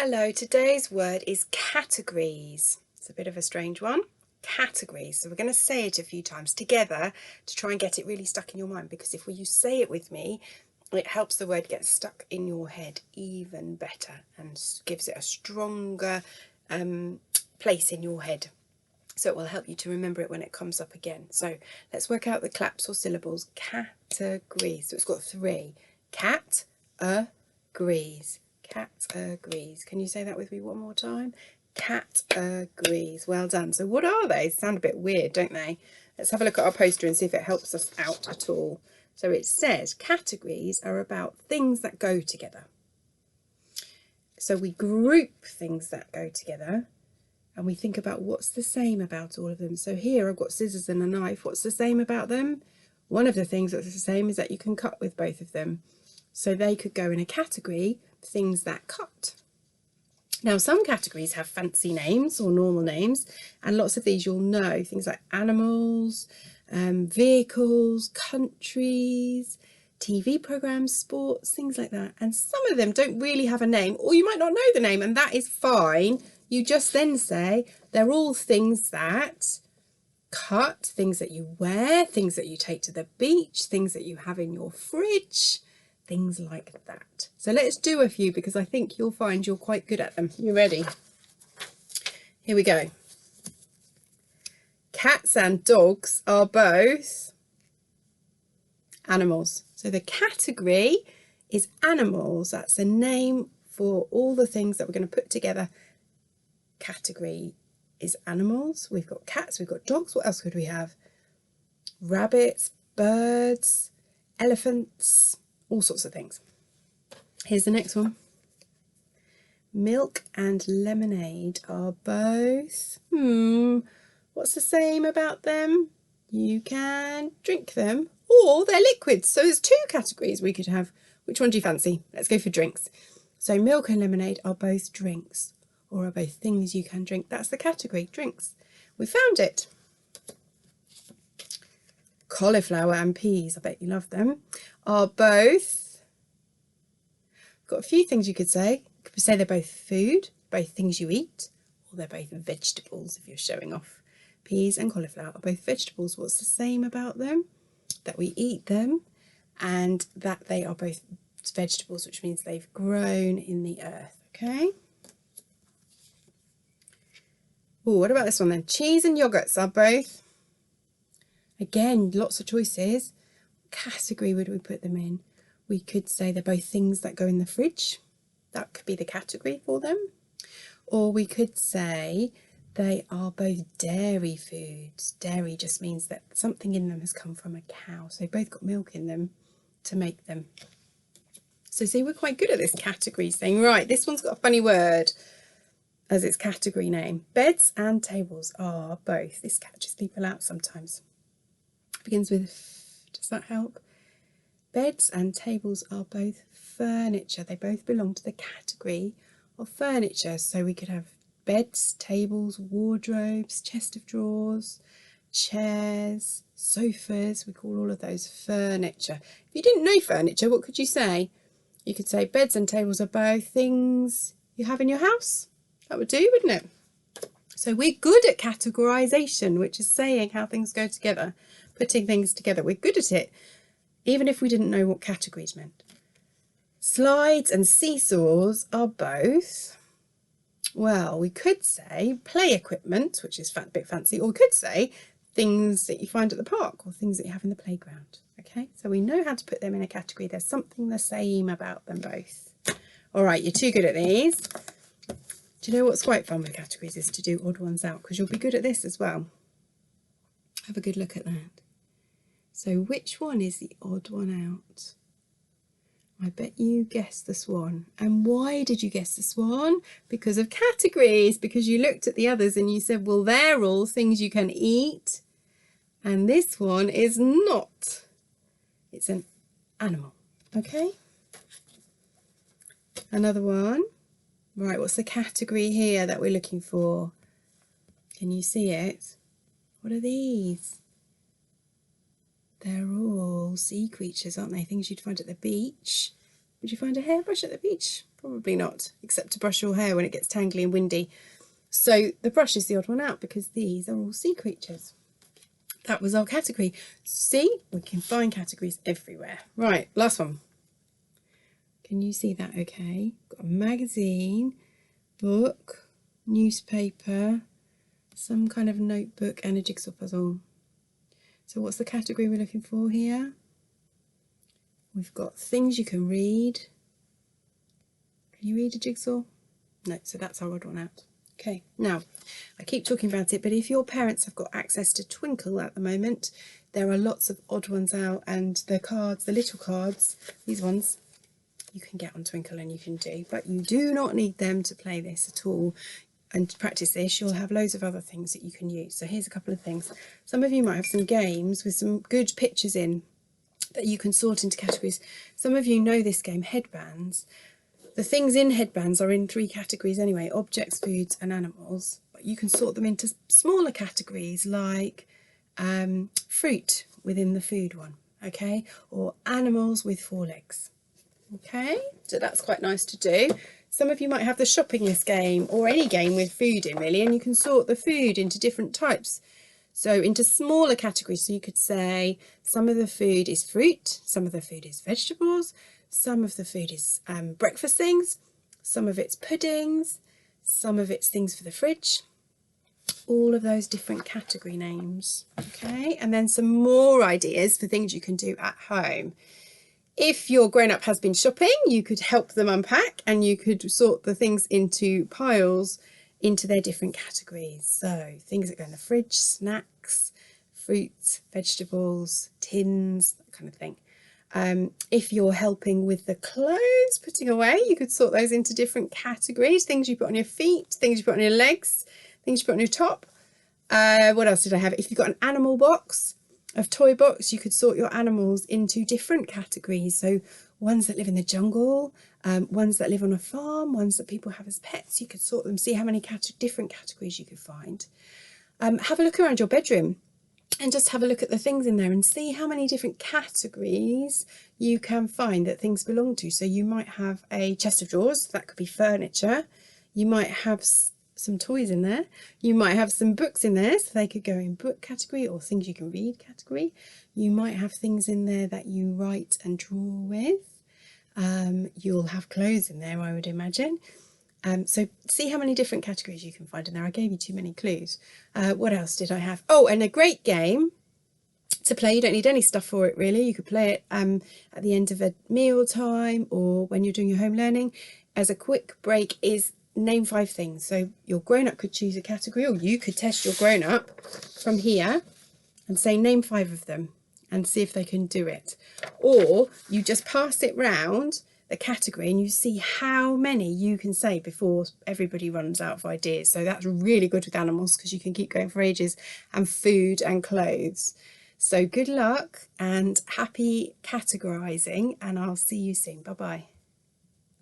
Hello, today's word is categories. It's a bit of a strange one. Categories. So we're going to say it a few times together to try and get it really stuck in your mind, because if you say it with me, it helps the word get stuck in your head even better and gives it a stronger place in your head. So it will help you to remember it when it comes up again. So let's work out the claps or syllables. Categories. So it's got three. Cat, agrees. Cat agrees. Can you say that with me one more time? Cat agrees. Well done. So what are they? They sound a bit weird, don't they? Let's have a look at our poster and see if it helps us out at all. So it says categories are about things that go together. So we group things that go together and we think about what's the same about all of them. So here I've got scissors and a knife. What's the same about them? One of the things that's the same is that you can cut with both of them. So they could go in a category, things that cut. Now, some categories have fancy names or normal names, and lots of these you'll know, things like animals, vehicles, countries, TV programs, sports, things like that. And some of them don't really have a name, or you might not know the name, and that is fine. You just then say they're all things that cut, things that you wear, things that you take to the beach, things that you have in your fridge, things like that. So let's do a few, because I think you'll find you're quite good at them. You ready? Here we go. Cats and dogs are both animals. So the category is animals. That's a name for all the things that we're going to put together. Category is animals. We've got cats, we've got dogs. What else could we have? Rabbits, birds, elephants, all sorts of things. Here's the next one. Milk and lemonade are both, what's the same about them? You can drink them, or they're liquids. So there's two categories we could have. Which one do you fancy? Let's go for drinks. So milk and lemonade are both drinks, or are both things you can drink. That's the category, drinks. We found it. Cauliflower and peas, I bet you love them, are both, got a few things you could say. You could say they're both food, both things you eat, or they're both vegetables if you're showing off. Peas and cauliflower are both vegetables. What's the same about them? That we eat them, and that they are both vegetables, which means they've grown in the earth, okay? Oh, what about this one then? Cheese and yogurts are both, again, lots of choices. What category would we put them in? We could say they're both things that go in the fridge. That could be the category for them. Or we could say they are both dairy foods. Dairy just means that something in them has come from a cow. So they've both got milk in them to make them. So see, we're quite good at this category thing. Right, this one's got a funny word as its category name. Beds and tables are both. This catches people out sometimes. Begins with F. Does that help? Beds and tables are both furniture. They both belong to the category of furniture. So we could have beds, tables, wardrobes, chest of drawers, chairs, sofas. We call all of those furniture. If you didn't know furniture, what could you say? You could say beds and tables are both things you have in your house. That would do, wouldn't it? So we're good at categorization, which is saying how things go together, putting things together. We're good at it, even if we didn't know what categories meant. Slides and seesaws are both, well, we could say play equipment, which is a bit fancy, or we could say things that you find at the park or things that you have in the playground. Okay, so we know how to put them in a category. There's something the same about them both. All right, you're too good at these. Do you know what's quite fun with categories is to do odd ones out, because you'll be good at this as well. Have a good look at that. So which one is the odd one out? I bet you guessed the swan. And why did you guess the swan? Because of categories, because you looked at the others and you said, well, they're all things you can eat. And this one is not. It's an animal. Okay. Another one. Right, what's the category here that we're looking for? Can you see it? What are these? They're all sea creatures, aren't they? Things you'd find at the beach. Would you find a hairbrush at the beach? Probably not, except to brush your hair when it gets tangly and windy. So the brush is the odd one out because these are all sea creatures. That was our category. See, we can find categories everywhere. Right, last one. Can you see that okay? Got a magazine, book, newspaper, some kind of notebook and a jigsaw puzzle. So what's the category we're looking for here? We've got things you can read. Can you read a jigsaw? No, so that's our odd one out. Okay, now I keep talking about it, but if your parents have got access to Twinkle at the moment, there are lots of odd ones out, and the cards, the little cards, these ones, you can get on Twinkle and you can do, but you do not need them to play this at all. And to practice this, you'll have loads of other things that you can use. So here's a couple of things. Some of you might have some games with some good pictures in that you can sort into categories. Some of you know this game, headbands. The things in headbands are in 3 categories anyway, objects, foods and animals. But you can sort them into smaller categories like fruit within the food one, okay? Or animals with 4 legs, okay? So that's quite nice to do. Some of you might have the shopping list game or any game with food in really, and you can sort the food into different types. So into smaller categories, so you could say some of the food is fruit, some of the food is vegetables, some of the food is breakfast things, some of it's puddings, some of it's things for the fridge, all of those different category names, okay? And then some more ideas for things you can do at home. If your grown-up has been shopping, you could help them unpack and you could sort the things into piles into their different categories. So things that go in the fridge, snacks, fruits, vegetables, tins, that kind of thing. If you're helping with the clothes, putting away, you could sort those into different categories. Things you put on your feet, things you put on your legs, things you put on your top. What else did I have? If you've got an animal box, a toy box, you could sort your animals into different categories. So ones that live in the jungle, ones that live on a farm, ones that people have as pets. You could sort them, see how many different categories you could find. Have a look around your bedroom and just have a look at the things in there and see how many different categories you can find that things belong to. So you might have a chest of drawers, that could be furniture. You might have some toys in there. You might have some books in there, so they could go in book category or things you can read category. You might have things in there that you write and draw with. You'll have clothes in there, I would imagine. So see how many different categories you can find in there. I gave you too many clues. What else did I have? Oh, and a great game to play. You don't need any stuff for it really. You could play it at the end of a meal time or when you're doing your home learning as a quick break is name 5 things. So your grown-up could choose a category, or you could test your grown-up from here and say name 5 of them and see if they can do it. Or you just pass it round the category and you see how many you can say before everybody runs out of ideas. So that's really good with animals because you can keep going for ages, and food and clothes. So good luck and happy categorizing, and I'll see you soon. Bye bye.